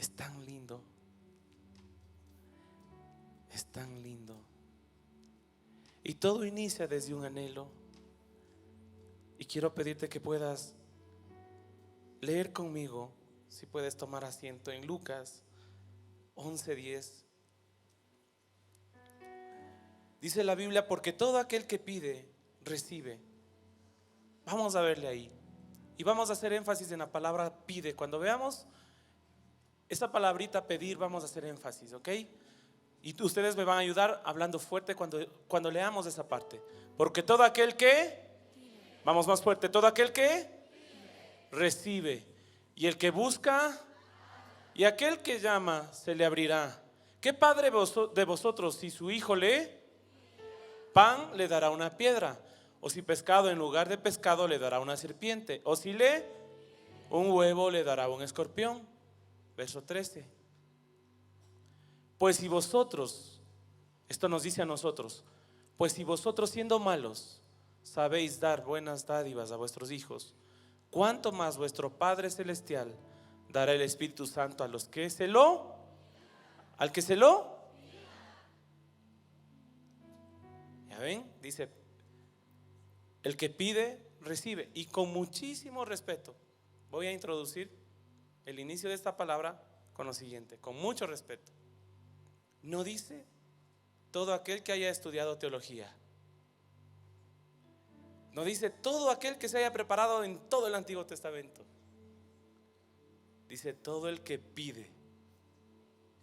Es tan lindo. Es tan lindo. Y todo inicia desde un anhelo. Y quiero pedirte que puedas leer conmigo, si puedes tomar asiento, en Lucas 11:10. Dice la Biblia: porque todo aquel que pide, recibe. Vamos a verle ahí. Y vamos a hacer énfasis en la palabra pide. Cuando veamos esa palabrita pedir, vamos a hacer énfasis, ¿ok? Y ustedes me van a ayudar hablando fuerte cuando leamos esa parte. Porque todo aquel que, vamos más fuerte, todo aquel que recibe, y el que busca, y aquel que llama, se le abrirá. ¿Qué padre de vosotros, si su hijo le pan, le dará una piedra? O si pescado, en lugar de pescado, le dará una serpiente? O si un huevo, le dará un escorpión. Verso 13. Pues si vosotros, esto nos dice a nosotros, pues si vosotros, siendo malos, sabéis dar buenas dádivas a vuestros hijos, ¿cuánto más vuestro Padre Celestial dará el Espíritu Santo a los que al que ya ven, dice, el que pide, recibe. Y con muchísimo respeto voy a introducir el inicio de esta palabra con lo siguiente, con mucho respeto. No dice todo aquel que haya estudiado teología. No dice todo aquel que se haya preparado en todo el Antiguo Testamento. Dice todo el que pide.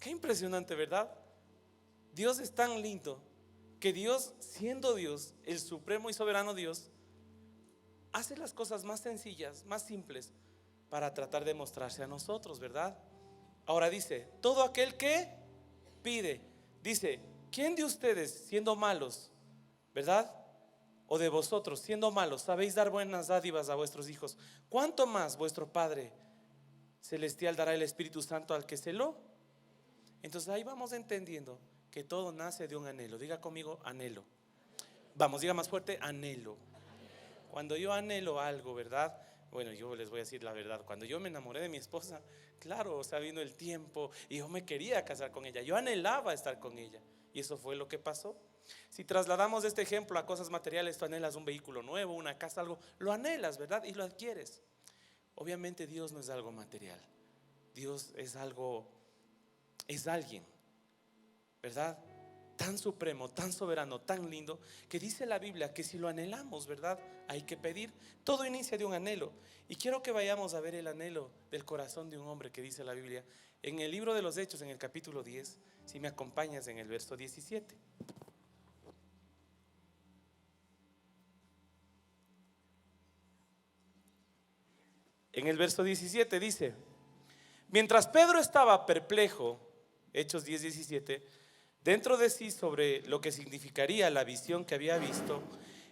Qué impresionante, ¿verdad? Dios es tan lindo que Dios, siendo Dios, el supremo y soberano Dios, hace las cosas más sencillas, más simples, para tratar de mostrarse a nosotros, ¿verdad? Ahora dice, todo aquel que pide. Dice, ¿quién de ustedes, siendo malos, verdad? O de vosotros, siendo malos, sabéis dar buenas dádivas a vuestros hijos? ¿Cuánto más vuestro Padre Celestial dará el Espíritu Santo al que Entonces ahí vamos entendiendo que todo nace de un anhelo. Diga conmigo, anhelo. Vamos, diga más fuerte, anhelo. Cuando yo anhelo algo, ¿verdad? Bueno, yo les voy a decir la verdad. Cuando yo me enamoré de mi esposa, claro, o sea, vino el tiempo y yo me quería casar con ella. Yo anhelaba estar con ella. Y eso fue lo que pasó. Si trasladamos este ejemplo a cosas materiales, tú anhelas un vehículo nuevo, una casa, algo, lo anhelas, ¿verdad? Y lo adquieres. Obviamente Dios no es algo material. Dios es alguien, ¿verdad? Tan supremo, tan soberano, tan lindo, que dice la Biblia que si lo anhelamos, ¿verdad? Hay que pedir. Todo inicia de un anhelo. Y quiero que vayamos a ver el anhelo del corazón de un hombre que dice la Biblia en el libro de los Hechos, en el capítulo 10. Si me acompañas en el verso 17. En el verso 17 dice: mientras Pedro estaba perplejo, Hechos 10:17, dentro de sí sobre lo que significaría la visión que había visto,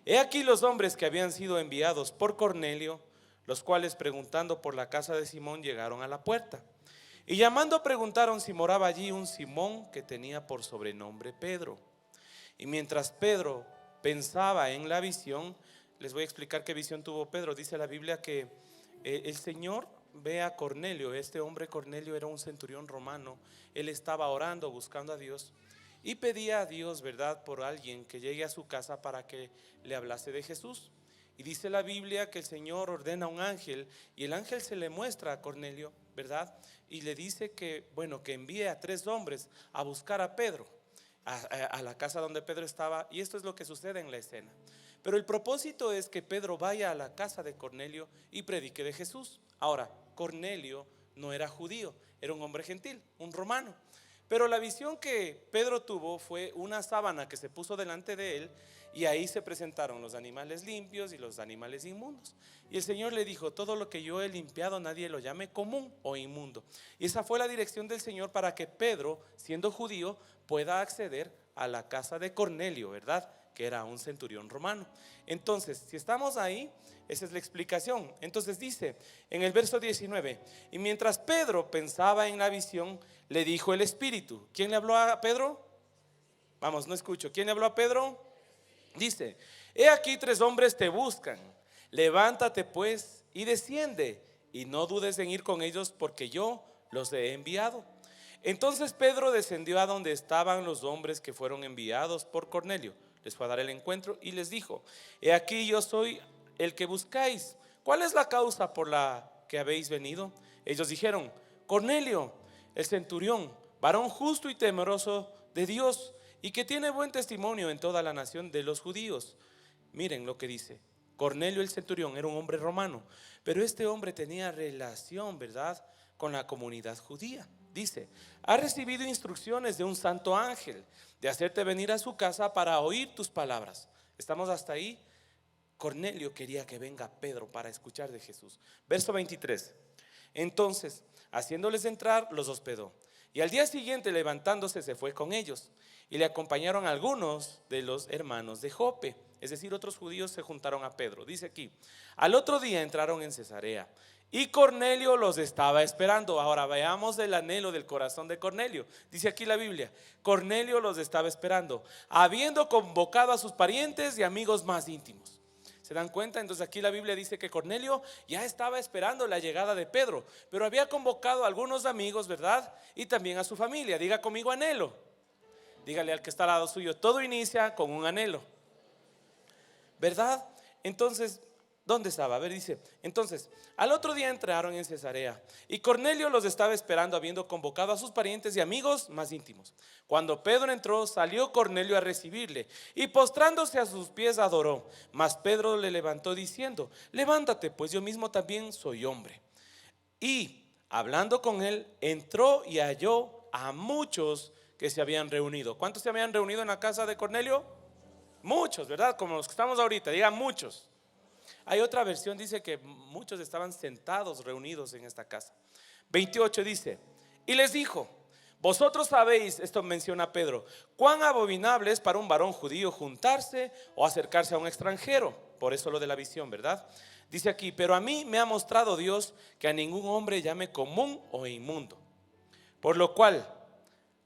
he aquí los hombres que habían sido enviados por Cornelio, los cuales, preguntando por la casa de Simón, llegaron a la puerta. Y llamando, preguntaron si moraba allí un Simón que tenía por sobrenombre Pedro. Y mientras Pedro pensaba en la visión, les voy a explicar qué visión tuvo Pedro. Dice la Biblia que el Señor ve a Cornelio. Este hombre Cornelio era un centurión romano. Él estaba orando, buscando a Dios, y pedía a Dios, ¿verdad?, por alguien que llegue a su casa para que le hablase de Jesús. Y dice la Biblia que el Señor ordena a un ángel, y el ángel se le muestra a Cornelio, ¿verdad? Y le dice que, bueno, que envíe a 3 hombres a buscar a Pedro, a la casa donde Pedro estaba. Y esto es lo que sucede en la escena. Pero el propósito es que Pedro vaya a la casa de Cornelio y predique de Jesús. Ahora, Cornelio no era judío, era un hombre gentil, un romano. Pero la visión que Pedro tuvo fue una sábana que se puso delante de él, y ahí se presentaron los animales limpios y los animales inmundos. Y el Señor le dijo: todo lo que yo he limpiado, nadie lo llame común o inmundo. Y esa fue la dirección del Señor para que Pedro, siendo judío, pueda acceder a la casa de Cornelio, ¿verdad?, que era un centurión romano. Entonces, si estamos ahí, esa es la explicación. Entonces dice en el verso 19: y mientras Pedro pensaba en la visión, le dijo el Espíritu. ¿Quién le habló a Pedro? Vamos, no escucho. ¿Quién le habló a Pedro? Dice: he aquí 3 hombres te buscan. Levántate pues y desciende, y no dudes en ir con ellos, porque yo los he enviado. Entonces Pedro descendió a donde estaban los hombres que fueron enviados por Cornelio. Les fue a dar el encuentro y les dijo: he aquí, yo soy el que buscáis. ¿Cuál es la causa por la que habéis venido? Ellos dijeron: Cornelio, el centurión, varón justo y temeroso de Dios, y que tiene buen testimonio en toda la nación de los judíos. Miren lo que dice. Cornelio el centurión era un hombre romano, pero este hombre tenía relación, ¿verdad?, con la comunidad judía. Dice: ha recibido instrucciones de un santo ángel de hacerte venir a su casa para oír tus palabras. ¿Estamos hasta ahí? Cornelio quería que venga Pedro para escuchar de Jesús. Verso 23. Entonces, haciéndoles entrar, los hospedó, y al día siguiente, levantándose, se fue con ellos, y le acompañaron algunos de los hermanos de Jope. Es decir, otros judíos se juntaron a Pedro. Dice aquí: al otro día entraron en Cesarea, y Cornelio los estaba esperando. Ahora veamos el anhelo del corazón de Cornelio. Dice aquí la Biblia: Cornelio los estaba esperando, habiendo convocado a sus parientes y amigos más íntimos. ¿Se dan cuenta? Entonces aquí la Biblia dice que Cornelio ya estaba esperando la llegada de Pedro, pero había convocado a algunos amigos, ¿verdad? Y también a su familia. Diga conmigo: anhelo. Dígale al que está al lado suyo: todo inicia con un anhelo, ¿verdad? Entonces, ¿dónde estaba? A ver, dice: entonces, al otro día entraron en Cesarea, y Cornelio los estaba esperando, habiendo convocado a sus parientes y amigos más íntimos. Cuando Pedro entró, salió Cornelio a recibirle, y postrándose a sus pies adoró. Mas Pedro le levantó diciendo: levántate, pues yo mismo también soy hombre. Y hablando con él, entró y halló a muchos que se habían reunido. ¿Cuántos se habían reunido en la casa de Cornelio? Muchos, ¿verdad? Como los que estamos ahorita, digan muchos. Hay otra versión, dice que muchos estaban sentados, reunidos en esta casa. 28 dice: y les dijo: vosotros sabéis, esto menciona Pedro, cuán abominable es para un varón judío juntarse o acercarse a un extranjero. Por eso lo de la visión, ¿verdad? Dice aquí: pero a mí me ha mostrado Dios que a ningún hombre llame común o inmundo. Por lo cual,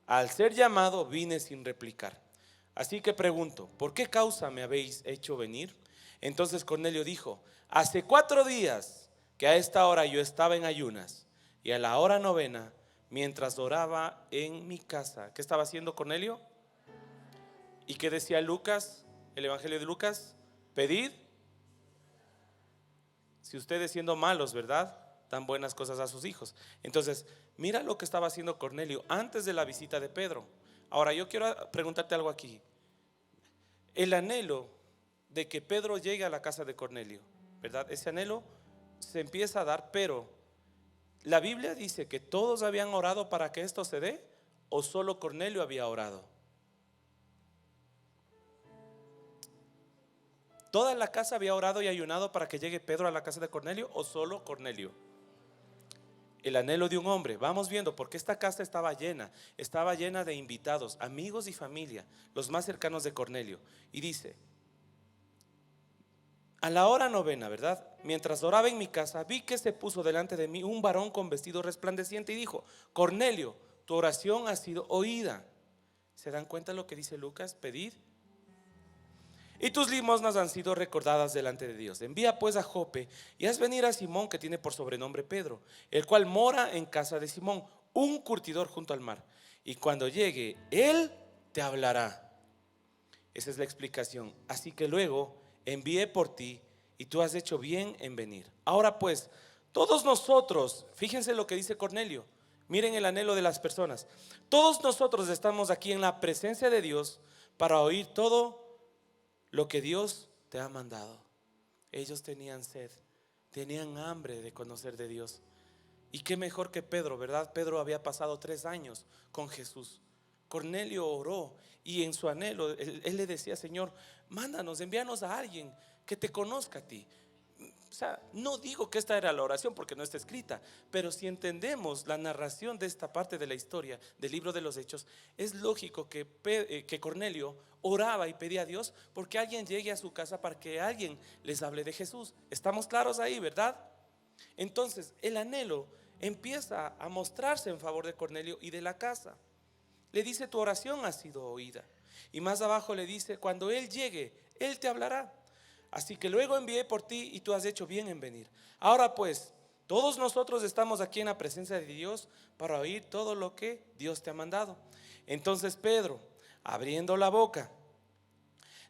al ser llamado, vine sin replicar. Así que pregunto: ¿por qué causa me habéis hecho venir? Entonces Cornelio dijo: hace 4 días que a esta hora yo estaba en ayunas, y a la hora novena, mientras oraba en mi casa. ¿Qué estaba haciendo Cornelio? ¿Y qué decía Lucas, el evangelio de Lucas? Pedid. Si ustedes, siendo malos, ¿verdad?, dan buenas cosas a sus hijos. Entonces, mira lo que estaba haciendo Cornelio antes de la visita de Pedro. Ahora yo quiero preguntarte algo aquí. El anhelo de que Pedro llegue a la casa de Cornelio, ¿verdad? Ese anhelo se empieza a dar, pero la Biblia dice que todos habían orado para que esto se dé, o solo Cornelio había orado. ¿Toda la casa había orado y ayunado para que llegue Pedro a la casa de Cornelio, o solo Cornelio? El anhelo de un hombre. Vamos viendo, porque esta casa estaba llena de invitados, amigos y familia, los más cercanos de Cornelio. Y dice: a la hora novena, ¿verdad?, mientras oraba en mi casa, vi que se puso delante de mí un varón con vestido resplandeciente y dijo: Cornelio, tu oración ha sido oída. ¿Se dan cuenta lo que dice Lucas? Pedid, y tus limosnas han sido recordadas delante de Dios. Envía pues a Jope y haz venir a Simón, que tiene por sobrenombre Pedro, el cual mora en casa de Simón, un curtidor junto al mar. Y cuando llegue, él te hablará. Esa es la explicación. Así que luego envié por ti, y tú has hecho bien en venir. Ahora pues, todos nosotros, fíjense lo que dice Cornelio, miren el anhelo de las personas. Todos nosotros estamos aquí en la presencia de Dios para oír todo lo que Dios te ha mandado. Ellos tenían sed, tenían hambre de conocer de Dios. Y qué mejor que Pedro, ¿verdad? Pedro había pasado 3 años con Jesús. Cornelio oró, y en su anhelo él le decía: Señor, mándanos, envíanos a alguien que te conozca a ti. O sea, no digo que esta era la oración porque no está escrita, pero si entendemos la narración de esta parte de la historia del libro de los Hechos, es lógico que Cornelio oraba y pedía a Dios porque alguien llegue a su casa, para que alguien les hable de Jesús. ¿Estamos claros ahí, verdad? Entonces el anhelo empieza a mostrarse en favor de Cornelio y de la casa. Le dice: tu oración ha sido oída. Y más abajo le dice: cuando él llegue, él te hablará. Así que luego envié por ti, y tú has hecho bien en venir. Ahora pues, Todos nosotros estamos aquí en la presencia de Dios para oír todo lo que Dios te ha mandado. Entonces Pedro, abriendo la boca,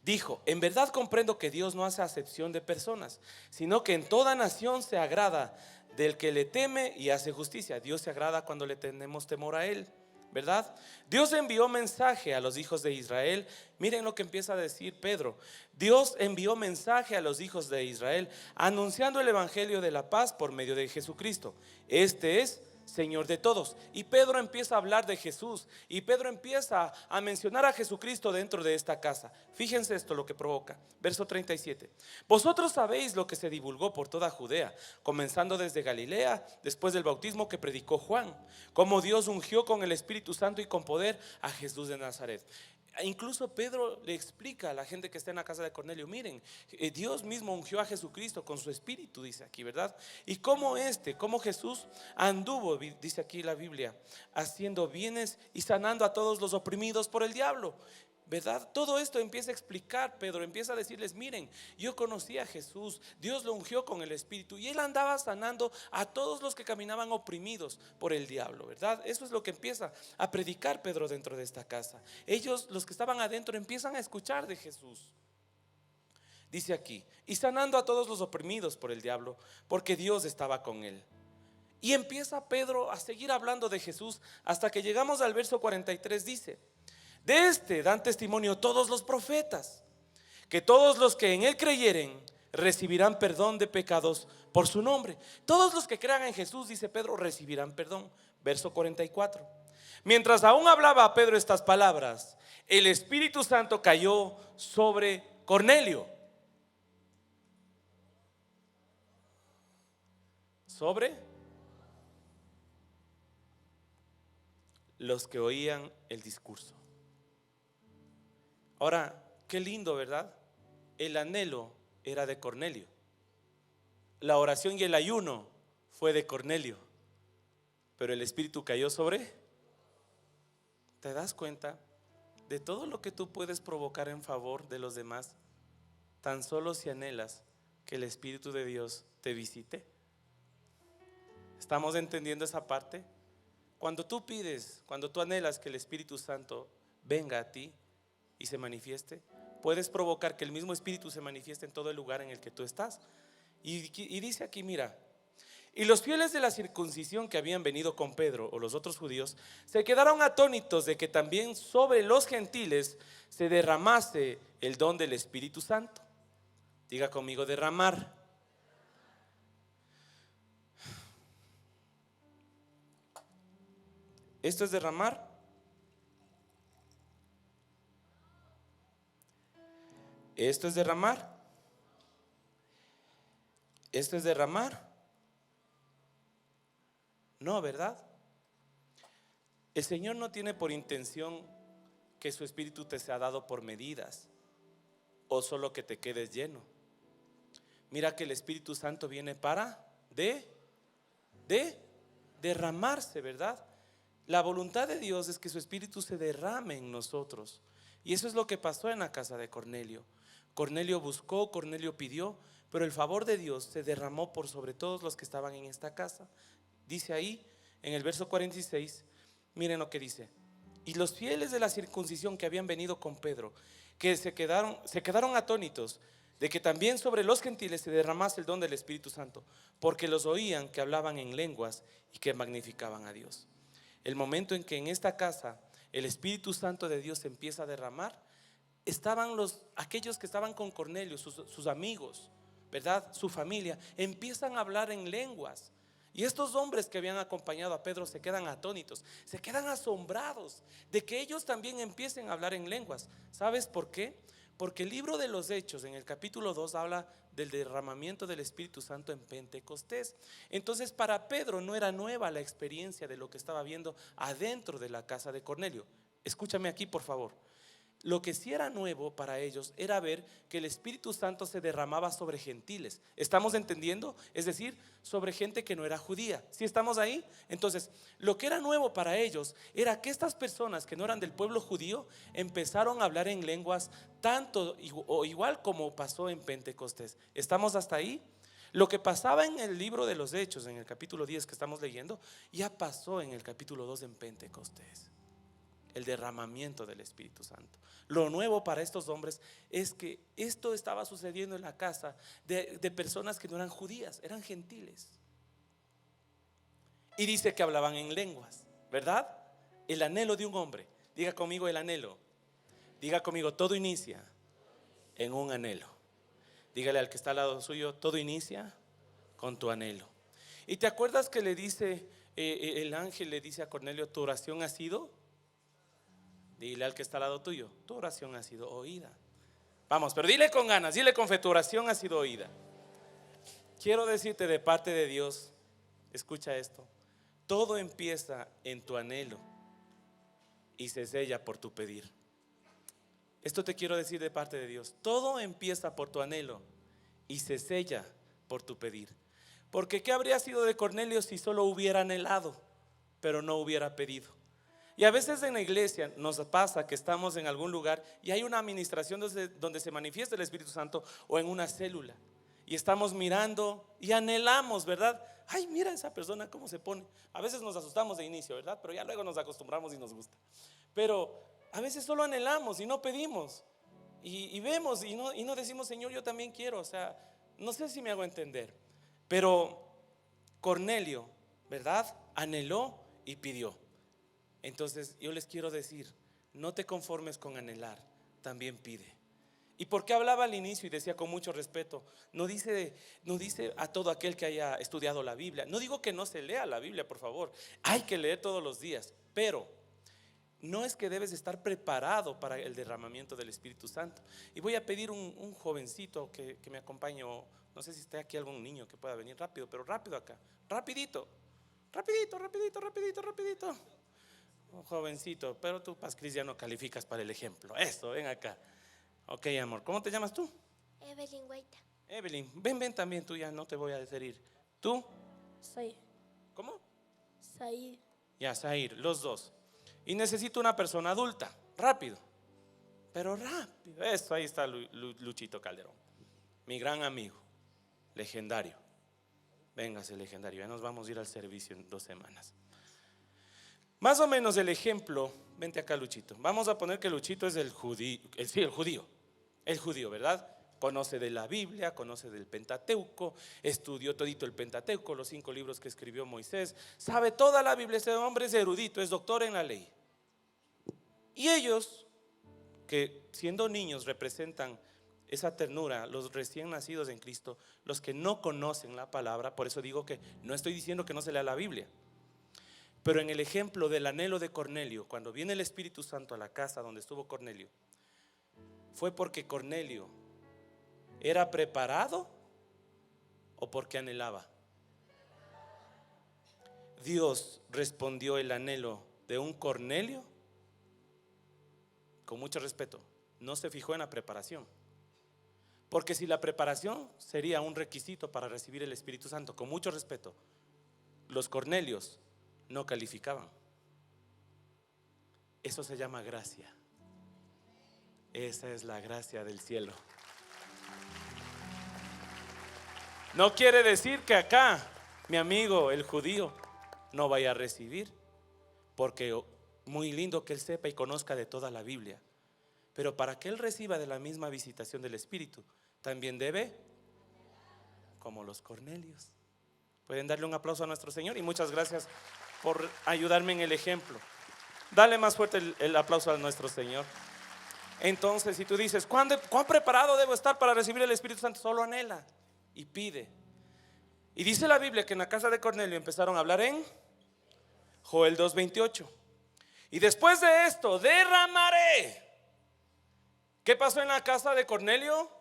dijo: en verdad comprendo que Dios no hace acepción de personas, sino que en toda nación se agrada del que le teme y hace justicia. Dios se agrada cuando le tenemos temor a Él, ¿verdad? Dios envió mensaje a los hijos de Israel. Miren lo que empieza a decir Pedro. Dios envió mensaje a los hijos de Israel anunciando el evangelio de la paz por medio de Jesucristo. Este es Señor de todos. Y Pedro empieza a hablar de Jesús, y Pedro empieza a mencionar a Jesucristo dentro de esta casa. Fíjense esto lo que provoca. Verso 37. Vosotros sabéis lo que se divulgó por toda Judea, comenzando desde Galilea, después del bautismo que predicó Juan, cómo Dios ungió con el Espíritu Santo y con poder a Jesús de Nazaret. Incluso Pedro le explica a la gente que está en la casa de Cornelio: miren, Dios mismo ungió a Jesucristo con su espíritu, dice aquí, ¿verdad? Y cómo Jesús anduvo, dice aquí la Biblia, haciendo bienes y sanando a todos los oprimidos por el diablo, ¿verdad? Todo esto empieza a explicar Pedro, empieza a decirles: miren, yo conocí a Jesús, Dios lo ungió con el Espíritu y Él andaba sanando a todos los que caminaban oprimidos por el diablo, ¿verdad? Eso es lo que empieza a predicar Pedro dentro de esta casa. Ellos, los que estaban adentro, empiezan a escuchar de Jesús. Dice aquí: y sanando a todos los oprimidos por el diablo, porque Dios estaba con él. Y empieza Pedro a seguir hablando de Jesús hasta que llegamos al verso 43. Dice: de este dan testimonio todos los profetas, que todos los que en él creyeren recibirán perdón de pecados por su nombre. Todos los que crean en Jesús, dice Pedro, recibirán perdón. Verso 44. Mientras aún hablaba Pedro estas palabras, el Espíritu Santo cayó sobre Cornelio. Sobre los que oían el discurso. Ahora, qué lindo, ¿verdad? El anhelo era de Cornelio. La oración y el ayuno fue de Cornelio. Pero el Espíritu cayó sobre. ¿Te das cuenta de todo lo que tú puedes provocar en favor de los demás, tan solo si anhelas que el Espíritu de Dios te visite? ¿Estamos entendiendo esa parte? Cuando tú pides, cuando tú anhelas que el Espíritu Santo venga a ti y se manifieste, puedes provocar que el mismo Espíritu se manifieste en todo el lugar en el que tú estás. Y dice aquí, mira: y los fieles de la circuncisión que habían venido con Pedro, o los otros judíos, se quedaron atónitos de que también sobre los gentiles se derramase el don del Espíritu Santo. Diga conmigo: derramar. ¿Esto es derramar? ¿Esto es derramar? ¿Esto es derramar? No, ¿verdad? El Señor no tiene por intención que su Espíritu te sea dado por medidas o solo que te quedes lleno. Mira que el Espíritu Santo viene para derramarse, ¿verdad? La voluntad de Dios es que su Espíritu se derrame en nosotros. Y eso es lo que pasó en la casa de Cornelio. Cornelio buscó, Cornelio pidió, pero el favor de Dios se derramó por sobre todos los que estaban en esta casa. Dice ahí en el verso 46, miren lo que dice: y los fieles de la circuncisión que habían venido con Pedro, que se quedaron atónitos de que también sobre los gentiles se derramase el don del Espíritu Santo, porque los oían que hablaban en lenguas y que magnificaban a Dios. El momento en que en esta casa el Espíritu Santo de Dios se empieza a derramar, estaban aquellos que estaban con Cornelio, sus amigos, ¿verdad? Su familia, empiezan a hablar en lenguas. Y estos hombres que habían acompañado a Pedro se quedan atónitos, se quedan asombrados de que ellos también empiecen a hablar en lenguas. ¿Sabes por qué? Porque el libro de los Hechos en el capítulo 2 habla del derramamiento del Espíritu Santo en Pentecostés. Entonces para Pedro no era nueva la experiencia de lo que estaba viendo adentro de la casa de Cornelio. Escúchame aquí, por favor. Lo que sí era nuevo para ellos era ver que el Espíritu Santo se derramaba sobre gentiles. ¿Estamos entendiendo? Es decir, sobre gente que no era judía. ¿Sí estamos ahí? Entonces, lo que era nuevo para ellos era que estas personas que no eran del pueblo judío empezaron a hablar en lenguas tanto o igual como pasó en Pentecostés. ¿Estamos hasta ahí? Lo que pasaba en el libro de los Hechos, en el capítulo 10 que estamos leyendo, ya pasó en el capítulo 2 en Pentecostés. El derramamiento del Espíritu Santo. Lo nuevo para estos hombres es que esto estaba sucediendo en la casa de personas que no eran judías, eran gentiles. Y dice que hablaban en lenguas, ¿verdad? El anhelo de un hombre. Diga conmigo el anhelo. Diga conmigo, todo inicia en un anhelo. Dígale al que está al lado suyo, todo inicia con tu anhelo. ¿Y te acuerdas que le dice, el ángel le dice a Cornelio, tu oración ha sido? Dile al que está al lado tuyo, tu oración ha sido oída. Vamos, pero dile con ganas, dile con fe, tu oración ha sido oída. Quiero decirte de parte de Dios, escucha esto, todo empieza en tu anhelo y se sella por tu pedir. Esto te quiero decir de parte de Dios, todo empieza por tu anhelo y se sella por tu pedir. Porque ¿qué habría sido de Cornelio si solo hubiera anhelado, pero no hubiera pedido? Y a veces en la iglesia nos pasa que estamos en algún lugar y hay una administración donde se manifiesta el Espíritu Santo, o en una célula, y estamos mirando y anhelamos, ¿verdad? Ay, mira esa persona cómo se pone. A veces nos asustamos de inicio, ¿verdad? Pero ya luego nos acostumbramos y nos gusta. Pero a veces solo anhelamos y no pedimos, y vemos y no decimos, Señor, yo también quiero. O sea, no sé si me hago entender. Pero Cornelio, ¿verdad? Anheló y pidió. Entonces yo les quiero decir, no te conformes con anhelar, también pide. ¿Y por qué hablaba al inicio y decía con mucho respeto? No dice a todo aquel que haya estudiado la Biblia. No digo que no se lea la Biblia, por favor. Hay que leer todos los días, pero no es que debes estar preparado para el derramamiento del Espíritu Santo. Y voy a pedir un jovencito que me acompañe. No sé si está aquí algún niño que pueda venir rápido, pero rápido acá, rapidito. Un jovencito, pero tú, Pascris, ya no calificas para el ejemplo. Eso, ven acá. Ok, amor, ¿cómo te llamas tú? Evelyn Guaita. Evelyn, ven también tú, ya no te voy a dejar. ¿Tú? Said. ¿Cómo? Said. Ya, Zair, los dos. Y necesito una persona adulta, rápido. Pero rápido. Eso, ahí está Luchito Calderón, mi gran amigo, legendario. Véngase, legendario, ya nos vamos a ir al servicio en 2 semanas. Más o menos el ejemplo, vente acá, Luchito. Vamos a poner que Luchito es el judío, ¿verdad? Conoce de la Biblia, conoce del Pentateuco, estudió todito el Pentateuco, los 5 libros que escribió Moisés, sabe toda la Biblia. Ese hombre es erudito, es doctor en la ley. Y ellos, que siendo niños representan esa ternura, los recién nacidos en Cristo, los que no conocen la palabra. Por eso digo que no estoy diciendo que no se lea la Biblia, pero en el ejemplo del anhelo de Cornelio, cuando viene el Espíritu Santo a la casa donde estuvo Cornelio, ¿fue porque Cornelio era preparado o porque anhelaba? Dios respondió el anhelo de un Cornelio con mucho respeto. No se fijó en la preparación, porque si la preparación sería un requisito para recibir el Espíritu Santo, con mucho respeto, los Cornelios no calificaban. Eso se llama gracia. Esa es la gracia del cielo. No quiere decir que acá mi amigo el judío no vaya a recibir, porque muy lindo que él sepa y conozca de toda la Biblia, pero para que él reciba de la misma visitación del Espíritu, también debe, como los Cornelios. Pueden darle un aplauso a nuestro Señor, y muchas gracias por ayudarme en el ejemplo. Dale más fuerte el aplauso a nuestro Señor. Entonces, si tú dices, ¿cuán preparado debo estar para recibir el Espíritu Santo? Solo anhela y pide. Y dice la Biblia que en la casa de Cornelio empezaron a hablar en Joel 2:28. Y después de esto, derramaré. ¿Qué pasó en la casa de Cornelio?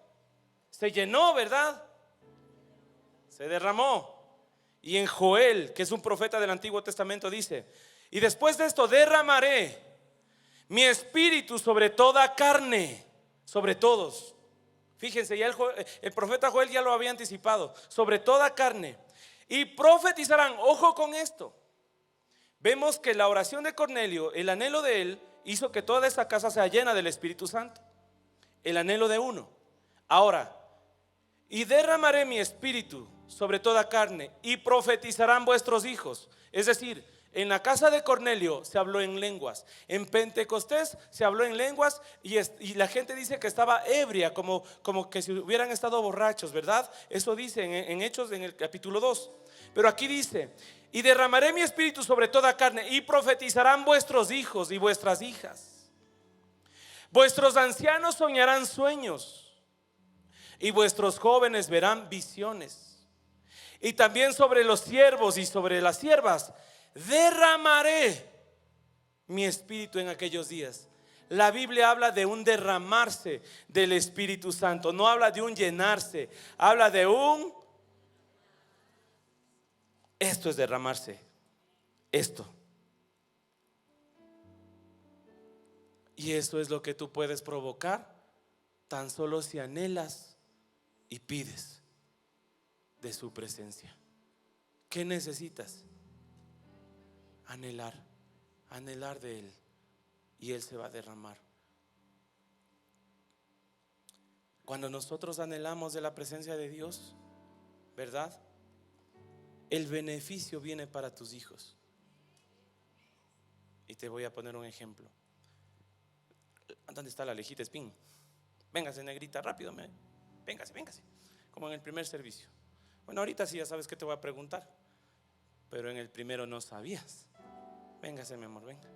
Se llenó, ¿verdad? Se derramó. Y en Joel, que es un profeta del Antiguo Testamento, dice: y después de esto derramaré mi espíritu sobre toda carne, sobre todos. Fíjense, ya el profeta Joel ya lo había anticipado, sobre toda carne. Y profetizarán. Ojo con esto. Vemos que la oración de Cornelio, el anhelo de él, hizo que toda esa casa sea llena del Espíritu Santo. El anhelo de uno. Ahora, y derramaré mi espíritu sobre toda carne y profetizarán vuestros hijos. Es decir, en la casa de Cornelio se habló en lenguas, en Pentecostés se habló en lenguas y la gente dice que estaba ebria, como que si hubieran estado borrachos, ¿verdad? Eso dice en Hechos en el capítulo 2. Pero aquí dice: y derramaré mi espíritu sobre toda carne y profetizarán vuestros hijos y vuestras hijas. Vuestros ancianos soñarán sueños y vuestros jóvenes verán visiones. Y también sobre los siervos y sobre las siervas derramaré mi espíritu en aquellos días. La Biblia habla de un derramarse del Espíritu Santo. No habla de un llenarse, habla de un... Esto es derramarse. Esto. Y eso es lo que tú puedes provocar tan solo si anhelas y pides de su presencia. ¿Qué necesitas? Anhelar, anhelar de Él, y Él se va a derramar. Cuando nosotros anhelamos de la presencia de Dios, ¿verdad? El beneficio viene para tus hijos. Y te voy a poner un ejemplo. ¿Dónde está la Alejita Espín? Véngase, negrita, rápido, véngase, véngase. Como en el primer servicio. Bueno, ahorita sí ya sabes que te voy a preguntar, pero en el primero no sabías. Véngase, mi amor, venga.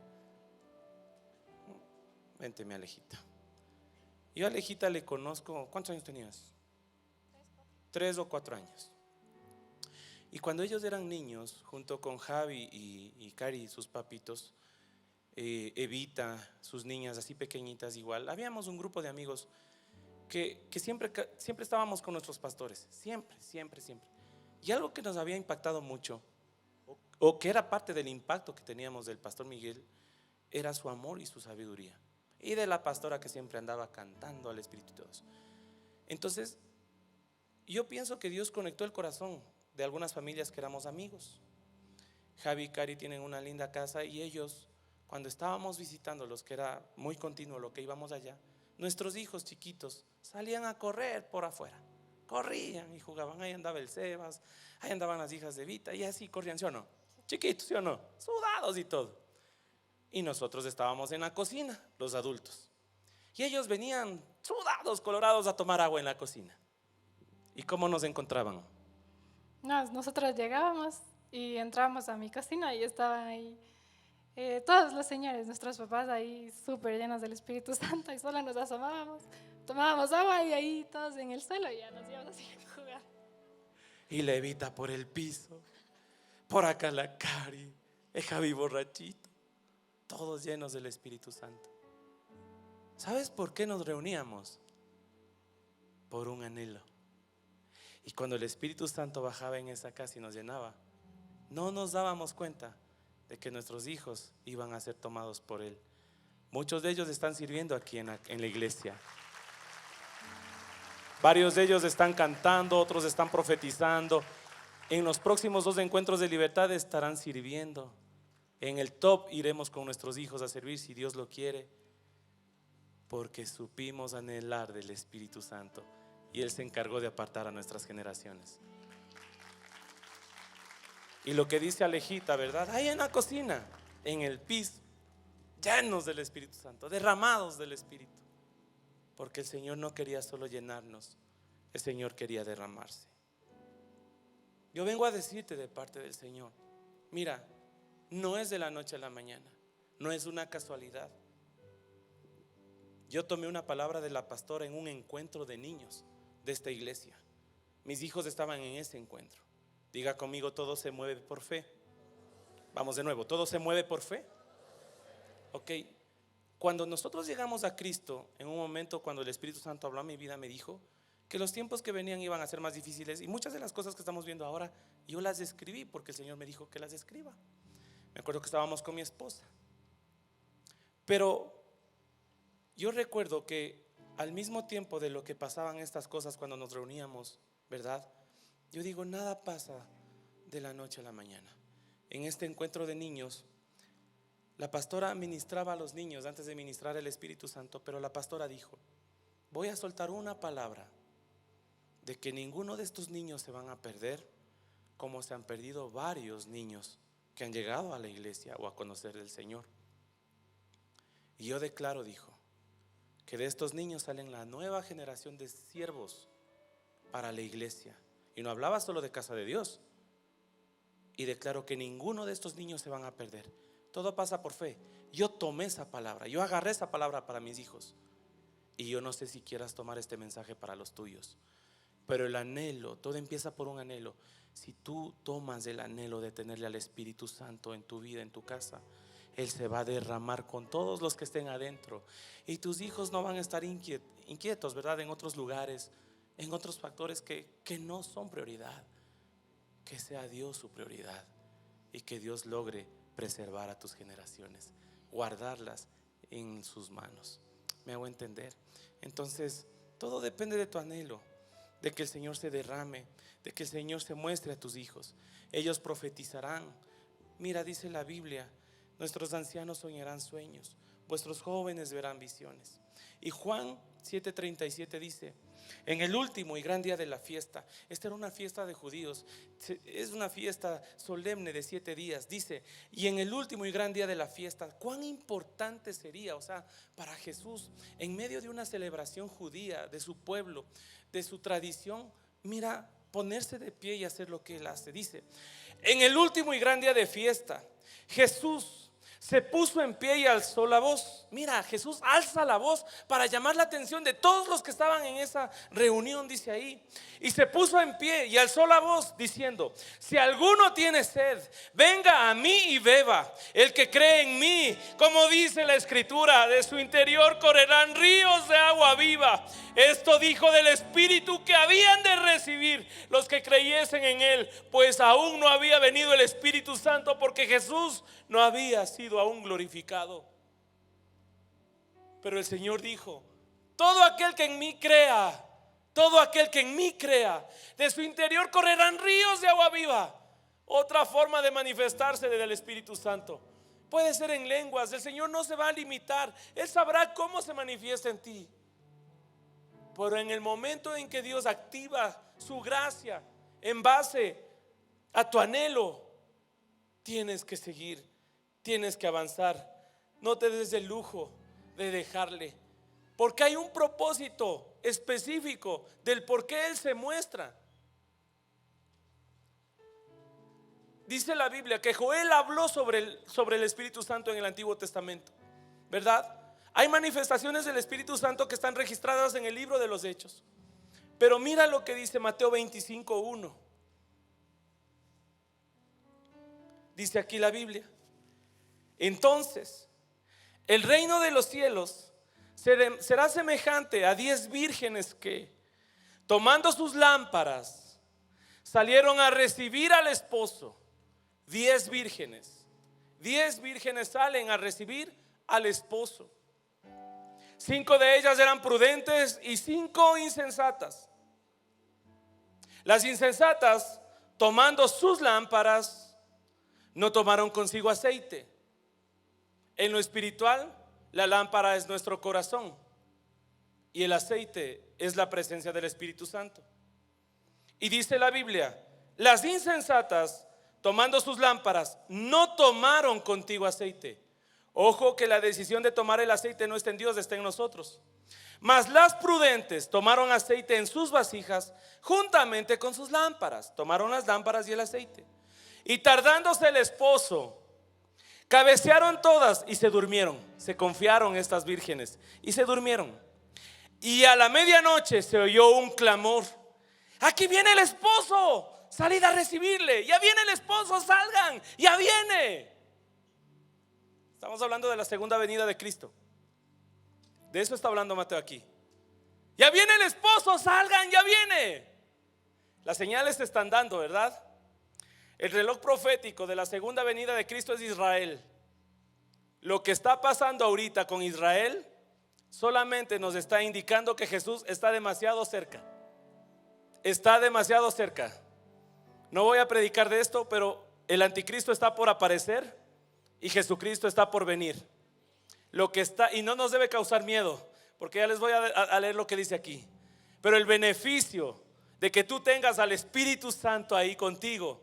Vente, mi Alejita. Yo a Alejita le conozco. ¿Cuántos años tenías? 3 o 4 años. Y cuando ellos eran niños, junto con Javi y Cari, sus papitos, Evita, sus niñas así pequeñitas igual, habíamos un grupo de amigos que siempre estábamos con nuestros pastores. Siempre. Y algo que nos había impactado mucho, o que era parte del impacto que teníamos del pastor Miguel, era su amor y su sabiduría, y de la pastora que siempre andaba cantando al Espíritu y todo eso. Entonces yo pienso que Dios conectó el corazón de algunas familias que éramos amigos. Javi y Cari tienen una linda casa, y ellos, cuando estábamos visitándolos, que era muy continuo lo que íbamos allá, nuestros hijos chiquitos salían a correr por afuera, corrían y jugaban. Ahí andaba el Sebas, ahí andaban las hijas de Vita, y así corrían, ¿sí o no? Chiquitos, ¿sí o no? Sudados y todo. Y nosotros estábamos en la cocina, los adultos, y ellos venían sudados, colorados, a tomar agua en la cocina. ¿Y cómo nos encontraban? Nosotros llegábamos y entrábamos a mi cocina y estaban ahí todos los señores, nuestros papás ahí súper llenos del Espíritu Santo, y solo nos asomábamos, tomábamos agua y ahí todos en el suelo y ya nos íbamos así a jugar. Y la Evita por el piso, por acá la Cari, el Javi borrachito, todos llenos del Espíritu Santo. ¿Sabes por qué nos reuníamos? Por un anhelo. Y cuando el Espíritu Santo bajaba en esa casa y nos llenaba, no nos dábamos cuenta de que nuestros hijos iban a ser tomados por Él. Muchos de ellos están sirviendo aquí en la iglesia. Varios de ellos están cantando, otros están profetizando. En los próximos 2 encuentros de libertad estarán sirviendo. En el top iremos con nuestros hijos a servir, si Dios lo quiere, porque supimos anhelar del Espíritu Santo, y Él se encargó de apartar a nuestras generaciones. Y lo que dice Alejita, ¿verdad? Ahí en la cocina, en el piso, llenos del Espíritu Santo, derramados del Espíritu. Porque el Señor no quería solo llenarnos, el Señor quería derramarse. Yo vengo a decirte de parte del Señor, mira, no es de la noche a la mañana, no es una casualidad. Yo tomé una palabra de la pastora en un encuentro de niños de esta iglesia. Mis hijos estaban en ese encuentro. Diga conmigo: todo se mueve por fe. Vamos de nuevo: todo se mueve por fe. Ok. Cuando nosotros llegamos a Cristo, en un momento cuando el Espíritu Santo habló a mi vida, me dijo que los tiempos que venían iban a ser más difíciles, y muchas de las cosas que estamos viendo ahora yo las escribí porque el Señor me dijo que las escriba. Me acuerdo que estábamos con mi esposa, pero yo recuerdo que al mismo tiempo de lo que pasaban estas cosas cuando nos reuníamos, ¿verdad? Yo digo, nada pasa de la noche a la mañana. En este encuentro de niños, la pastora ministraba a los niños antes de ministrar el Espíritu Santo, pero la pastora dijo: voy a soltar una palabra, de que ninguno de estos niños se van a perder, como se han perdido varios niños que han llegado a la iglesia o a conocer del Señor. Y yo declaro, dijo, que de estos niños salen la nueva generación de siervos para la iglesia. Y no hablaba solo de casa de Dios. Y declaro que ninguno de estos niños se van a perder. Todo pasa por fe. Yo tomé esa palabra, yo agarré esa palabra para mis hijos. Y yo no sé si quieras tomar este mensaje para los tuyos, pero el anhelo, todo empieza por un anhelo. Si tú tomas el anhelo de tenerle al Espíritu Santo en tu vida, en tu casa, Él se va a derramar con todos los que estén adentro. Y tus hijos no van a estar inquietos, ¿verdad? En otros lugares, en otros factores que no son prioridad. Que sea Dios su prioridad y que Dios logre preservar a tus generaciones, guardarlas en sus manos. ¿Me hago entender? Entonces, todo depende de tu anhelo, de que el Señor se derrame, de que el Señor se muestre a tus hijos. Ellos profetizarán. Mira, dice la Biblia, nuestros ancianos soñarán sueños, vuestros jóvenes verán visiones. Y Juan 7:37 dice: en el último y gran día de la fiesta. Esta era una fiesta de judíos, es una fiesta solemne de 7 días. Dice: y en el último y gran día de la fiesta. Cuán importante sería, o sea, para Jesús, en medio de una celebración judía, de su pueblo, de su tradición, mira, ponerse de pie y hacer lo que Él hace. Dice: en el último y gran día de fiesta, Jesús se puso en pie y alzó la voz. Mira, Jesús alza la voz para llamar la atención de todos los que estaban en esa reunión, dice ahí. Y se puso en pie y alzó la voz diciendo: si alguno tiene sed, venga a mí y beba. El que cree en mí, como dice la Escritura, de su interior correrán ríos de agua viva. Esto dijo del Espíritu que habían de recibir los que creyesen en Él, pues aún no había venido el Espíritu Santo, porque Jesús no había sido aún glorificado. Pero el Señor dijo: todo aquel que en mí crea, todo aquel que en mí crea, de su interior correrán ríos de agua viva. Otra forma de manifestarse del Espíritu Santo puede ser en lenguas. El Señor no se va a limitar, Él sabrá cómo se manifiesta en ti. Pero en el momento en que Dios activa su gracia en base a tu anhelo, tienes que seguir, tienes que avanzar. No te des el lujo de dejarle, porque hay un propósito específico del por qué Él se muestra. Dice la Biblia que Joel habló sobre el Espíritu Santo en el Antiguo Testamento, ¿verdad? Hay manifestaciones del Espíritu Santo que están registradas en el libro de los Hechos. Pero mira lo que dice Mateo 25:1. Dice aquí la Biblia: entonces el reino de los cielos será semejante a 10 vírgenes que, tomando sus lámparas, salieron a recibir al esposo. 10 vírgenes salen a recibir al esposo. 5 de ellas eran prudentes y 5 insensatas. Las insensatas, tomando sus lámparas, no tomaron consigo aceite. En lo espiritual, la lámpara es nuestro corazón y el aceite es la presencia del Espíritu Santo. Y dice la Biblia: las insensatas, tomando sus lámparas, no tomaron contigo aceite. Ojo, que la decisión de tomar el aceite no está en Dios, está en nosotros. Mas las prudentes tomaron aceite en sus vasijas juntamente con sus lámparas. Tomaron las lámparas y el aceite. Y tardándose el esposo, cabecearon todas y se durmieron. Se confiaron estas vírgenes y se durmieron. Y a la medianoche se oyó un clamor: aquí viene el esposo, salid a recibirle. Ya viene el esposo, salgan, ya viene. Estamos hablando de la segunda venida de Cristo. De eso está hablando Mateo aquí. Ya viene el esposo, salgan, ya viene. Las señales se están dando, ¿verdad? El reloj profético de la segunda venida de Cristo es Israel. Lo que está pasando ahorita con Israel solamente nos está indicando que Jesús está demasiado cerca. Está demasiado cerca. No voy a predicar de esto, pero el anticristo está por aparecer y Jesucristo está por venir. Lo que está, y no nos debe causar miedo, porque ya les voy a leer lo que dice aquí. Pero el beneficio de que tú tengas al Espíritu Santo ahí contigo,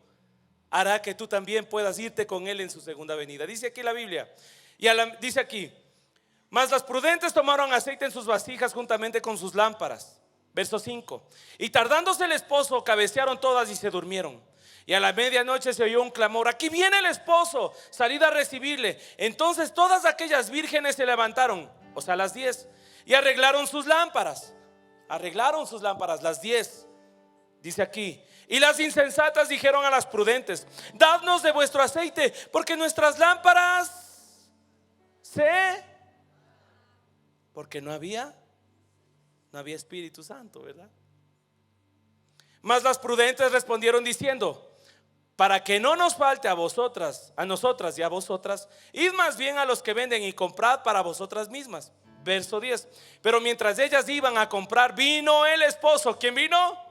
hará que tú también puedas irte con Él en su segunda venida. Dice aquí la Biblia, dice aquí: mas las prudentes tomaron aceite en sus vasijas juntamente con sus lámparas. Verso 5: y tardándose el esposo, cabecearon todas y se durmieron. Y a la medianoche se oyó un clamor: aquí viene el esposo, salid a recibirle. Entonces todas aquellas vírgenes se levantaron, o sea, las 10, y arreglaron sus lámparas. Arreglaron sus lámparas, las 10. Dice aquí: y las insensatas dijeron a las prudentes: dadnos de vuestro aceite, porque nuestras lámparas porque no había Espíritu Santo, ¿verdad? Mas las prudentes respondieron diciendo: para que no nos falte a nosotras y a vosotras, id más bien a los que venden y comprad para vosotras mismas. Verso 10: pero mientras ellas iban a comprar, vino el esposo. ¿Quién vino?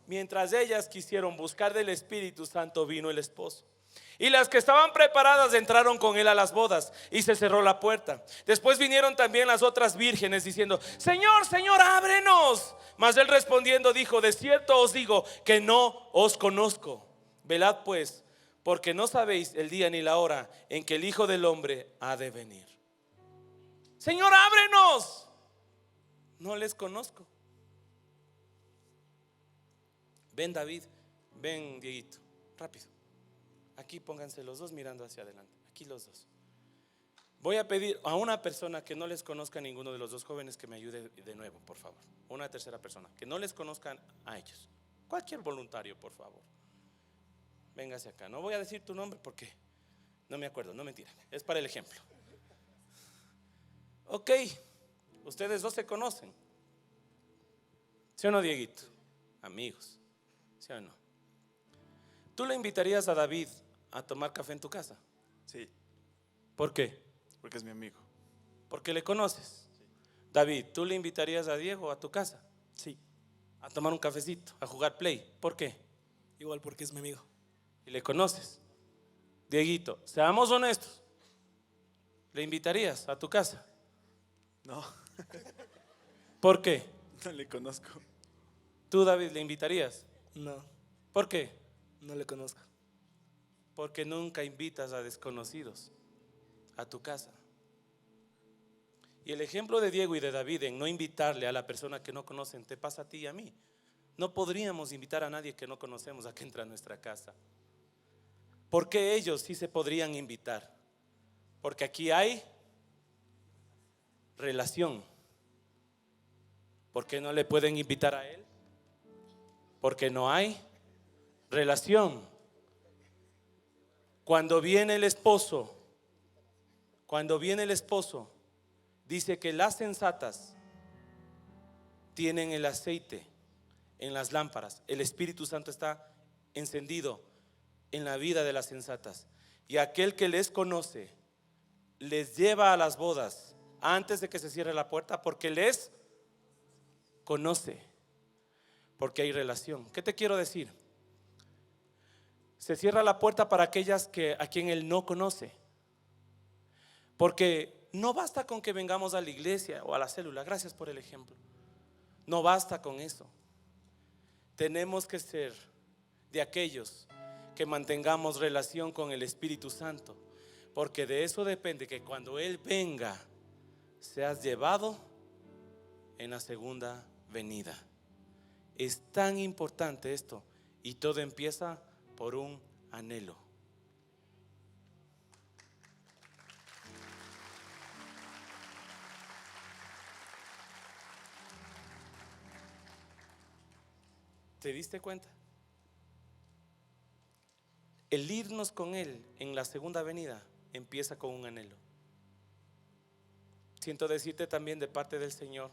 Mientras ellas quisieron buscar del Espíritu Santo, vino el esposo. Y las que estaban preparadas entraron con él a las bodas, y se cerró la puerta. Después vinieron también las otras vírgenes diciendo: Señor, Señor, ábrenos. Mas él respondiendo dijo: de cierto os digo que no os conozco. Velad pues, porque no sabéis el día ni la hora en que el Hijo del Hombre ha de venir. Señor, ábrenos. No les conozco. Ven, David, ven, Dieguito, rápido. Aquí pónganse los dos mirando hacia adelante. Aquí los dos. Voy a pedir a una persona que no les conozca a ninguno de los dos jóvenes que me ayude de nuevo, por favor. Una tercera persona que no les conozcan a ellos. Cualquier voluntario, por favor. Véngase acá. No voy a decir tu nombre porque no me acuerdo, no, mentira. Es para el ejemplo. Ok, ustedes dos se conocen. ¿Sí o no, Dieguito? Amigos, ¿sí o no? ¿Tú le invitarías a David a tomar café en tu casa? Sí, ¿Por qué? porque es mi amigo. Porque le conoces. David, ¿tú le invitarías a Diego a tu casa? Sí, A tomar un cafecito, a jugar play. ¿Por qué? igual porque es mi amigo. Y le conoces. Dieguito, seamos honestos, ¿le invitarías a tu casa? No, ¿Por qué? no le conozco. ¿Tú, David, le invitarías? No, ¿Por qué? no le conozco. Porque nunca invitas a desconocidos a tu casa. Y el ejemplo de Diego y de David en no invitarle a la persona que no conocen te pasa a ti y a mí. No podríamos invitar a nadie que no conocemos a que entre a nuestra casa. ¿Por qué ellos sí se podrían invitar? Porque aquí hay relación. ¿Por qué no le pueden invitar a él? Porque no hay relación. Cuando viene el esposo, dice que las sensatas tienen el aceite en las lámparas. El Espíritu Santo está encendido en la vida de las sensatas. Y aquel que les conoce les lleva a las bodas antes de que se cierre la puerta, porque les conoce, porque hay relación. ¿Qué te quiero decir? Se cierra la puerta para aquellas a quien él no conoce, porque no basta con que vengamos a la iglesia o a la célula. Gracias por el ejemplo. No basta con eso. Tenemos que ser de aquellos que mantengamos relación con el Espíritu Santo, porque de eso depende que cuando Él venga seas llevado en la segunda venida. Es tan importante esto, y todo empieza por un anhelo. ¿Te diste cuenta? El irnos con Él en la segunda venida empieza con un anhelo. Siento decirte también de parte del Señor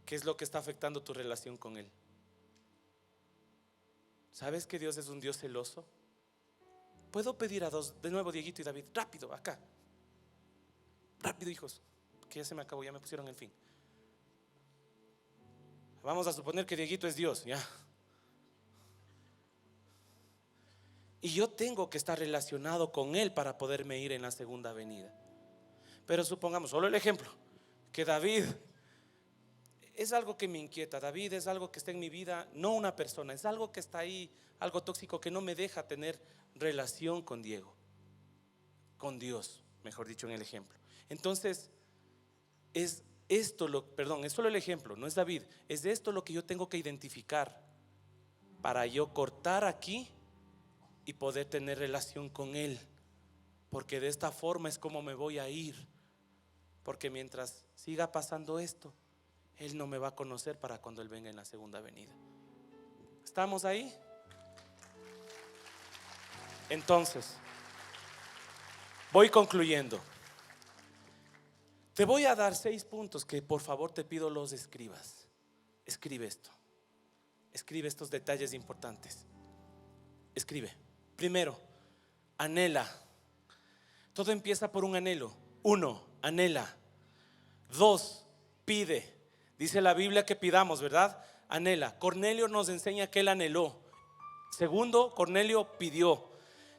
qué es lo que está afectando tu relación con Él. ¿Sabes que Dios es un Dios celoso? Puedo pedir a dos, de nuevo Dieguito y David, rápido, acá. Rápido, hijos, que ya se me acabó, ya me pusieron el fin. Vamos a suponer que Dieguito es Dios, ya. Y yo tengo que estar relacionado con Él para poderme ir en la segunda venida. Pero supongamos, solo el ejemplo, que David es algo que me inquieta. David es algo que está en mi vida, no una persona, es algo que está ahí, algo tóxico que no me deja tener relación con Diego, con Dios, mejor dicho, en el ejemplo. Entonces, es solo el ejemplo, no es David, es de esto lo que yo tengo que identificar para yo cortar aquí y poder tener relación con Él, porque de esta forma es como me voy a ir, porque mientras siga pasando esto, Él no me va a conocer para cuando Él venga en la segunda venida. ¿Estamos ahí? Entonces, voy concluyendo. Te voy a dar 6 puntos que por favor te pido los escribas. Escribe esto. Escribe estos detalles importantes. Escribe. Primero, anhela. Todo empieza por un anhelo. 1, anhela. 2, pide. Dice la Biblia que pidamos, ¿verdad? Anhela. Cornelio nos enseña que él anheló. Segundo, Cornelio pidió.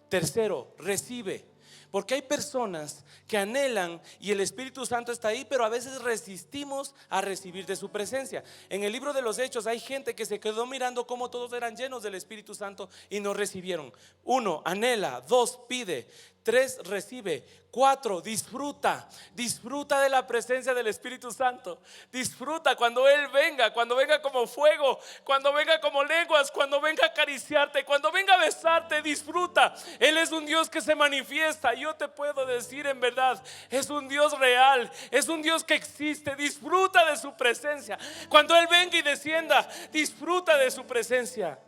Tercero, recibe. Porque hay personas que anhelan y el Espíritu Santo está ahí, pero a veces resistimos a recibir de su presencia. En el libro de los Hechos hay gente que se quedó mirando cómo todos eran llenos del Espíritu Santo y no recibieron. 1, anhela. 2, pide. 3, recibe. 4, disfruta. Disfruta de la presencia del Espíritu Santo. Disfruta cuando Él venga, cuando venga como fuego, cuando venga como lenguas, cuando venga a acariciarte, cuando venga a besarte. Disfruta. Él es un Dios que se manifiesta. Yo te puedo decir en verdad, es un Dios real, es un Dios que existe. Disfruta de su presencia. Cuando Él venga y descienda, disfruta de su presencia.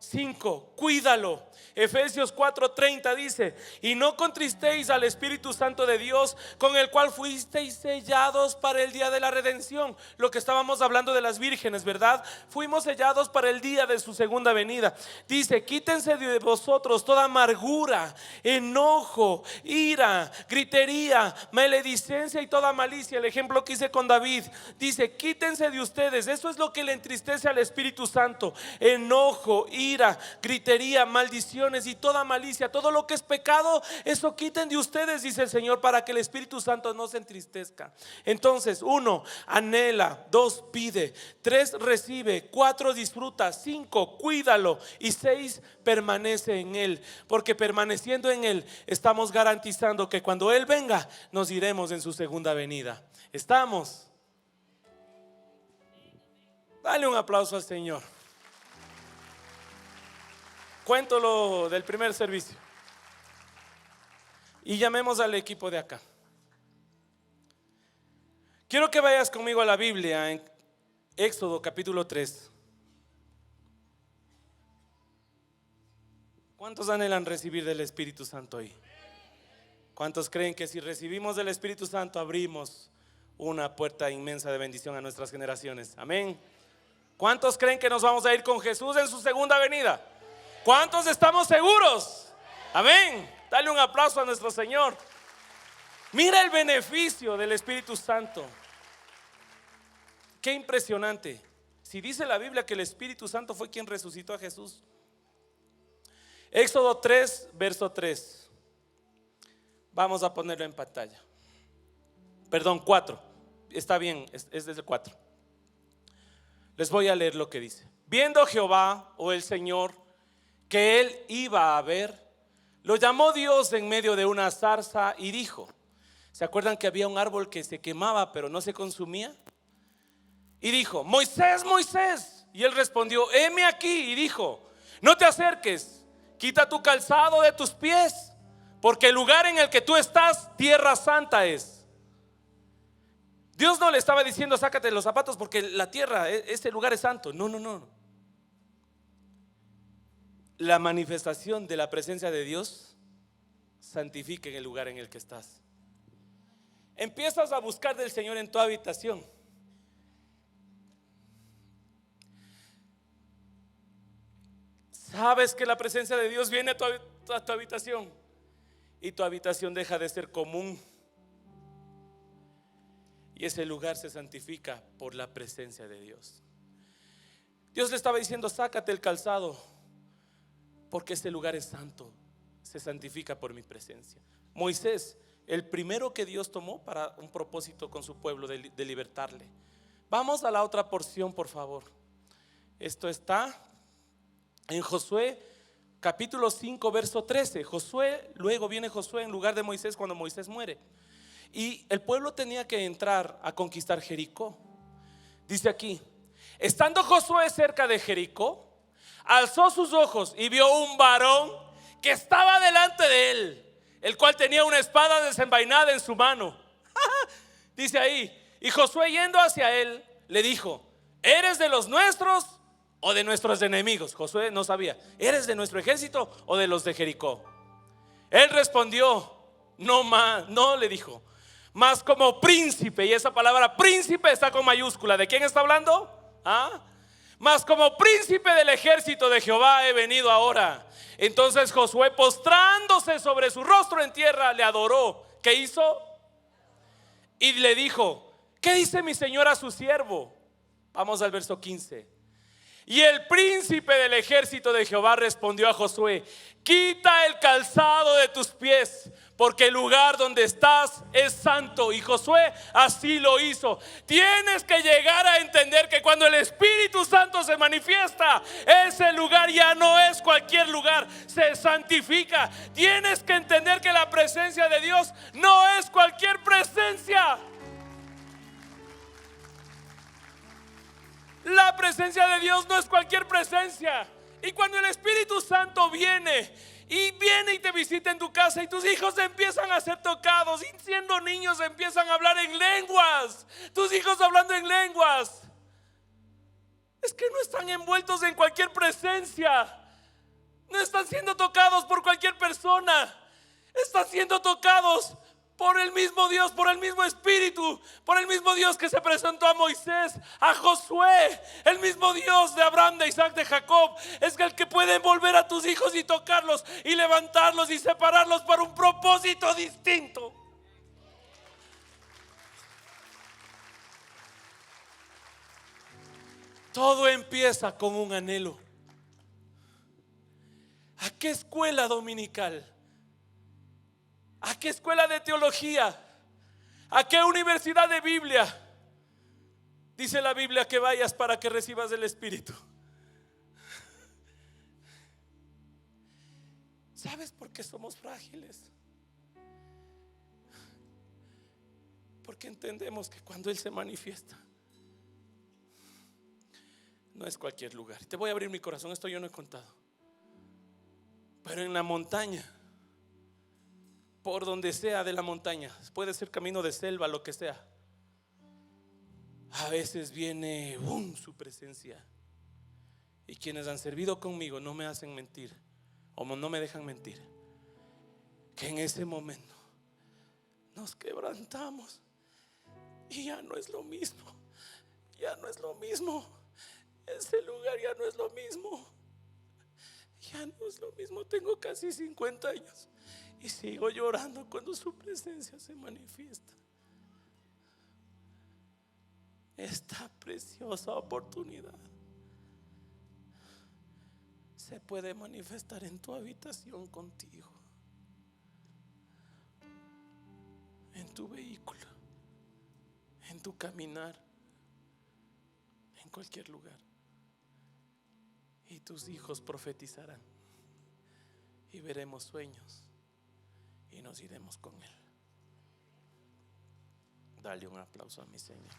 5, cuídalo. Efesios 4:30 dice: y no contristéis al Espíritu Santo de Dios, con el cual fuisteis sellados para el día de la redención. Lo que estábamos hablando de las vírgenes, ¿verdad? Fuimos sellados para el día de su segunda venida. Dice: quítense de vosotros toda amargura, enojo, ira, gritería, maledicencia y toda malicia. El ejemplo que hice con David, dice: quítense de ustedes. Eso es lo que le entristece al Espíritu Santo: enojo, ira, gritería, maldiciones y toda malicia. Todo lo que es pecado, eso quiten de ustedes, dice el Señor, para que el Espíritu Santo no se entristezca. Entonces, 1, anhela. 2, pide. 3, recibe. 4, disfruta. 5, cuídalo. Y 6, permanece en Él, porque permaneciendo en Él estamos garantizando que cuando Él venga nos iremos en su segunda venida. ¿Estamos? Dale un aplauso al Señor. Cuento lo del primer servicio y llamemos al equipo de acá. Quiero que vayas conmigo a la Biblia en Éxodo capítulo 3. ¿Cuántos anhelan recibir del Espíritu Santo hoy? ¿Cuántos creen que si recibimos del Espíritu Santo abrimos una puerta inmensa de bendición a nuestras generaciones? Amén. ¿Cuántos creen que nos vamos a ir con Jesús en su segunda venida? ¿Cuántos estamos seguros? Amén. Dale un aplauso a nuestro Señor. Mira el beneficio del Espíritu Santo. Qué impresionante. Si dice la Biblia que el Espíritu Santo fue quien resucitó a Jesús. Éxodo 3, verso 3. Vamos a ponerlo en pantalla. Perdón, 4. Está bien, es desde el 4. Les voy a leer lo que dice. Viendo Jehová, o el Señor, que él iba a ver, lo llamó Dios en medio de una zarza y dijo: ¿se acuerdan que había un árbol que se quemaba pero no se consumía? Y dijo: Moisés, Moisés. Y él respondió: heme aquí. Y dijo: no te acerques, quita tu calzado de tus pies, porque el lugar en el que tú estás, tierra santa es. Dios no le estaba diciendo: sácate los zapatos porque la tierra, ese lugar es santo. No, no, no. La manifestación de la presencia de Dios santifica en el lugar en el que estás. Empiezas a buscar del Señor en tu habitación. Sabes que la presencia de Dios viene a tu habitación y tu habitación deja de ser común. Y ese lugar se santifica por la presencia de Dios. Dios le estaba diciendo: sácate el calzado, porque este lugar es santo, se santifica por mi presencia. Moisés, el primero que Dios tomó para un propósito con su pueblo de libertarle, Vamos a la otra porción, por favor. Esto está en Josué capítulo 5, verso 13. Luego viene Josué en lugar de Moisés cuando Moisés muere. Y el pueblo tenía que entrar a conquistar Jericó. Dice aquí: estando Josué cerca de Jericó, alzó sus ojos y vio un varón que estaba delante de él, el cual tenía una espada desenvainada en su mano. Dice ahí: y Josué, yendo hacia él, le dijo: ¿eres de los nuestros o de nuestros enemigos? Josué no sabía, ¿eres de nuestro ejército o de los de Jericó? Él respondió: no, le dijo, mas como príncipe. Y esa palabra príncipe está con mayúscula. ¿De quién está hablando? Mas como príncipe del ejército de Jehová he venido ahora. Entonces Josué, postrándose sobre su rostro en tierra, le adoró. ¿Qué hizo? Y le dijo: ¿qué dice mi señor a su siervo? Vamos al verso 15. Y el príncipe del ejército de Jehová respondió a Josué: quita el calzado de tus pies, porque el lugar donde estás es santo. Y Josué así lo hizo. Tienes que llegar a entender que cuando el Espíritu Santo se manifiesta, ese lugar ya no es cualquier lugar, se santifica. Tienes que entender que la presencia de Dios no es cualquier presencia. La presencia de Dios no es cualquier presencia. Y cuando el Espíritu Santo viene y te visita en tu casa y tus hijos empiezan a ser tocados, y siendo niños empiezan a hablar en lenguas, tus hijos hablando en lenguas, es que no están envueltos en cualquier presencia, no están siendo tocados por cualquier persona, están siendo tocados por el mismo Dios, por el mismo Espíritu, por el mismo Dios que se presentó a Moisés, a Josué. El mismo Dios de Abraham, de Isaac, de Jacob es el que puede envolver a tus hijos y tocarlos y levantarlos y separarlos para un propósito distinto. Todo empieza con un anhelo. ¿A qué escuela dominical? ¿A qué escuela de teología? ¿A qué universidad de Biblia dice la Biblia que vayas para que recibas el Espíritu? ¿Sabes por qué somos frágiles? Porque entendemos que cuando Él se manifiesta, no es cualquier lugar. Te voy a abrir mi corazón, esto yo no he contado. Pero en la montaña, por donde sea de la montaña, puede ser camino de selva, lo que sea, a veces viene su presencia. Y quienes han servido conmigo no me hacen mentir, o no me dejan mentir, que en ese momento nos quebrantamos y ya no es lo mismo. Ya no es lo mismo. Ese lugar ya no es lo mismo. Ya no es lo mismo. Tengo casi 50 años y sigo llorando cuando su presencia se manifiesta. Esta preciosa oportunidad se puede manifestar en tu habitación contigo, en tu vehículo, en tu caminar, en cualquier lugar. Y tus hijos profetizarán y veremos sueños y nos iremos con Él. Dale un aplauso a mi Señor.